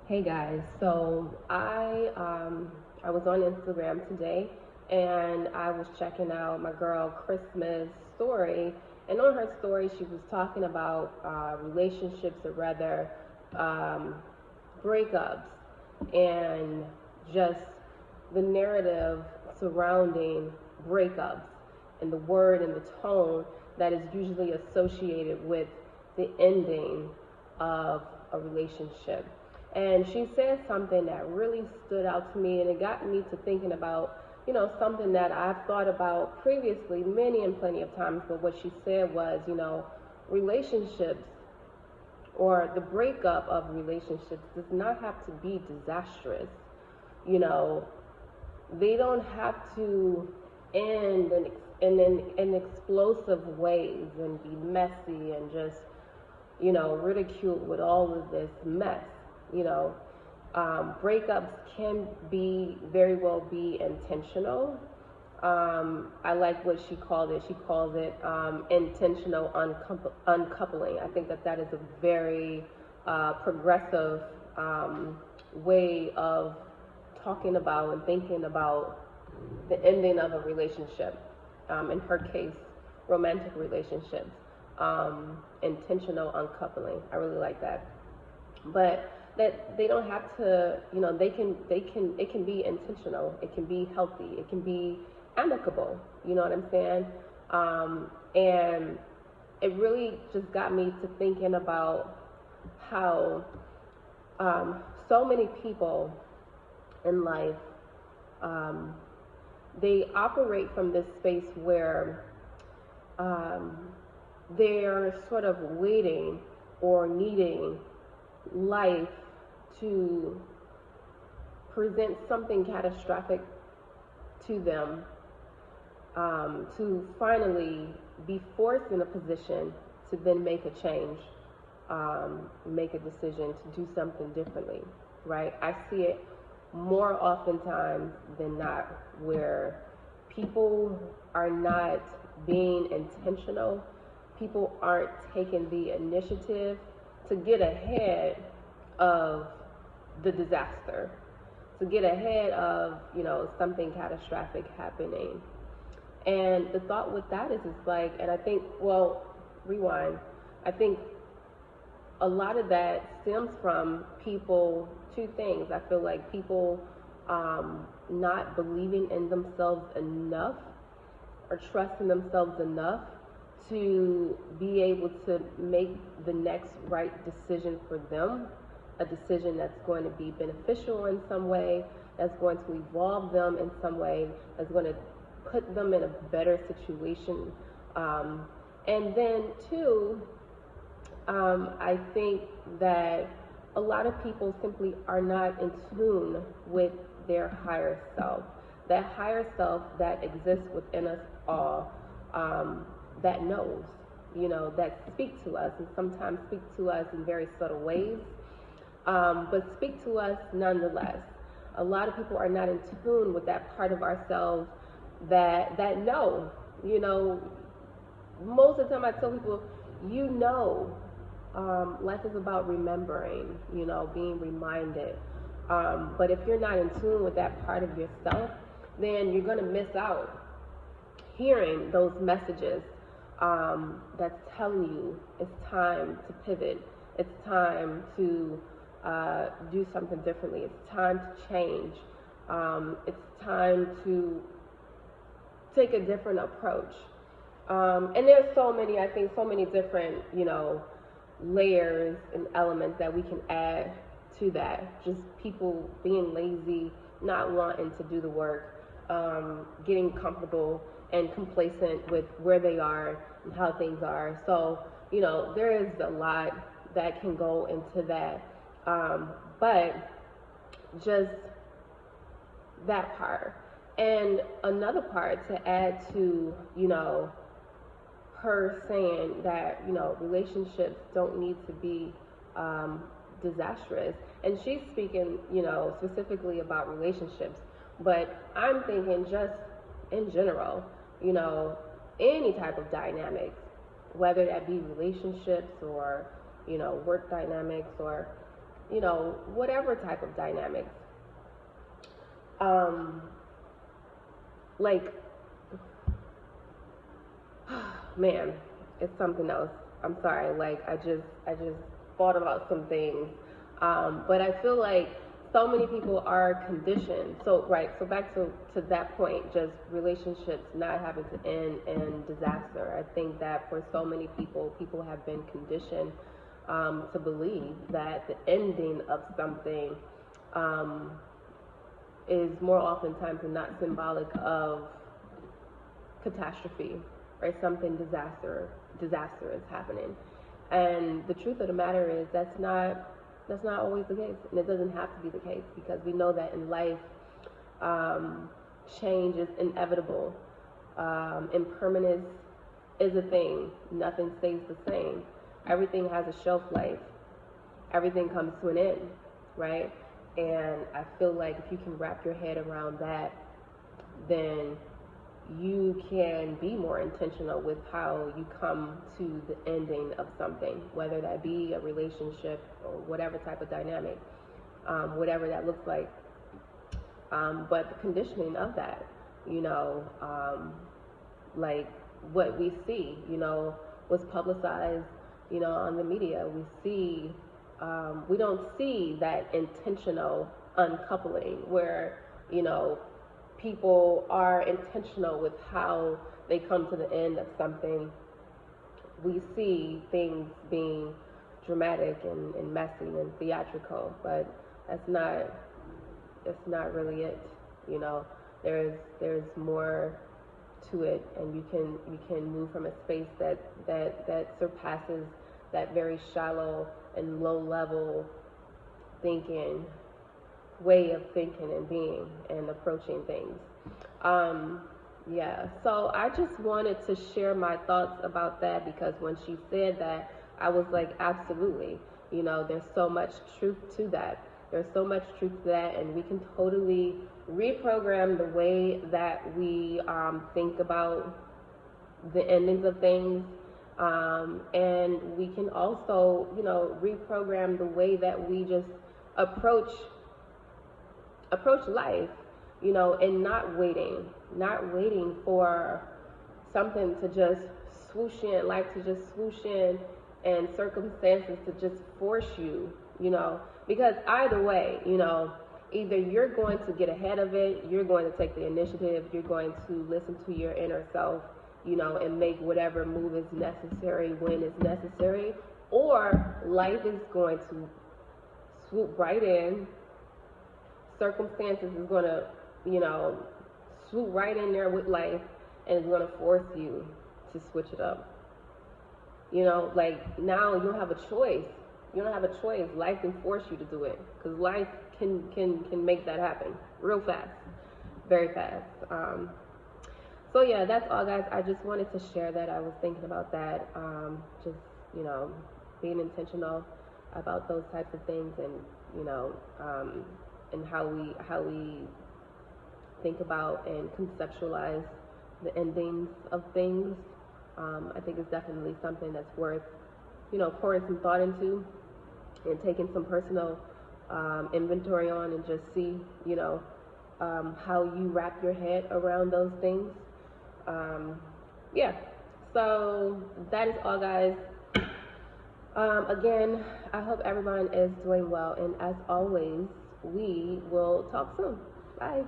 Hey guys, so I was on Instagram today and I was checking out my girl Christmas story, and on her story she was talking about relationships, or rather um, breakups, and just the narrative surrounding breakups and the word and the tone that is usually associated with the ending of a relationship. And she said something that really stood out to me, and it got me to thinking about, something that I've thought about previously many and plenty of times. But what she said was, relationships, or the breakup of relationships, does not have to be disastrous. You know, they don't have to end in explosive ways and be messy and just, ridiculed with all of this mess. You know, breakups can be very well be intentional. I like what she called it. She calls it intentional uncoupling. I think that that is a very progressive way of talking about and thinking about the ending of a relationship. In her case, romantic relationships. Intentional uncoupling. I really like that. But that they don't have to, it can be intentional, it can be healthy, it can be amicable. You know what I'm saying? And it really just got me to thinking about how so many people in life, um, they operate from this space where um, they're sort of waiting or needing life to present something catastrophic to them, to finally be forced in a position to then make a change, make a decision to do something differently, right? I see it more oftentimes than not where people are not being intentional, people aren't taking the initiative to get ahead of the disaster, to get ahead of, something catastrophic happening. And the thought with that is, it's like, and I think, well, rewind. I think a lot of that stems from people, two things. I feel like people not believing in themselves enough, or trusting themselves enough to be able to make the next right decision for them, a decision that's going to be beneficial in some way, that's going to evolve them in some way, that's going to put them in a better situation. And then, two, I think that a lot of people simply are not in tune with their higher self. That higher self that exists within us all, that knows, that speak to us, and sometimes speak to us in very subtle ways, but speak to us nonetheless. A lot of people are not in tune with that part of ourselves that know, you know. Most of the time I tell people, life is about remembering, being reminded. But if you're not in tune with that part of yourself, then you're going to miss out hearing those messages, that's telling you it's time to pivot, it's time to do something differently, it's time to change, it's time to take a different approach. And there's so many, I think, so many different, layers and elements that we can add to that. Just people being lazy, not wanting to do the work, getting comfortable and complacent with where they are and how things are. So, there is a lot that can go into that. But just that part. And another part to add to, her saying that, relationships don't need to be disastrous. And she's speaking, specifically about relationships. But I'm thinking just in general, any type of dynamics, whether that be relationships or, work dynamics, or whatever type of dynamics. Um, like, man, it's something else. I'm sorry. Like, I just thought about some things. But I feel like so many people are conditioned. So, right. So back to that point, just relationships not having to end in disaster. I think that for so many people have been conditioned to believe that the ending of something um, is more oftentimes than not symbolic of catastrophe, right? Something disastrous happening. And the truth of the matter is that's not always the case, and it doesn't have to be the case, because we know that in life, change is inevitable. Impermanence is a thing. Nothing stays the same. Everything has a shelf life. Everything comes to an end, right? And I feel like if you can wrap your head around that, then you can be more intentional with how you come to the ending of something, whether that be a relationship or whatever type of dynamic, whatever that looks like. But the conditioning of that, like what we see, was publicized, on the media. We don't see that intentional uncoupling where, people are intentional with how they come to the end of something. We see things being dramatic and messy and theatrical, but that's not really it. There's more to it, and you can move from a space that surpasses that very shallow and low level thinking way of thinking and being and approaching things. Yeah, so I just wanted to share my thoughts about that, because when she said that, I was like, absolutely. There's so much truth to that. There's so much truth to that, and we can totally reprogram the way that we think about the endings of things. And we can also, reprogram the way that we just approach life, and not waiting for something to just swoosh in, life to just swoosh in, and circumstances to just force you, because either way, either you're going to get ahead of it, you're going to take the initiative, you're going to listen to your inner self, and make whatever move is necessary when it's necessary, or life is going to swoop right in. Circumstances is going to, swoop right in there with life, and it's going to force you to switch it up. Like now you don't have a choice. You don't have a choice. Life can force you to do it, because life can make that happen real fast, very fast. So yeah, that's all, guys. I just wanted to share that. I was thinking about that. Just being intentional about those types of things, and and how we think about and conceptualize the endings of things. I think it's definitely something that's worth, pouring some thought into and taking some personal inventory on, and just see, how you wrap your head around those things. Yeah, so that is all, guys. Again, I hope everyone is doing well, and as always, we will talk soon. Bye.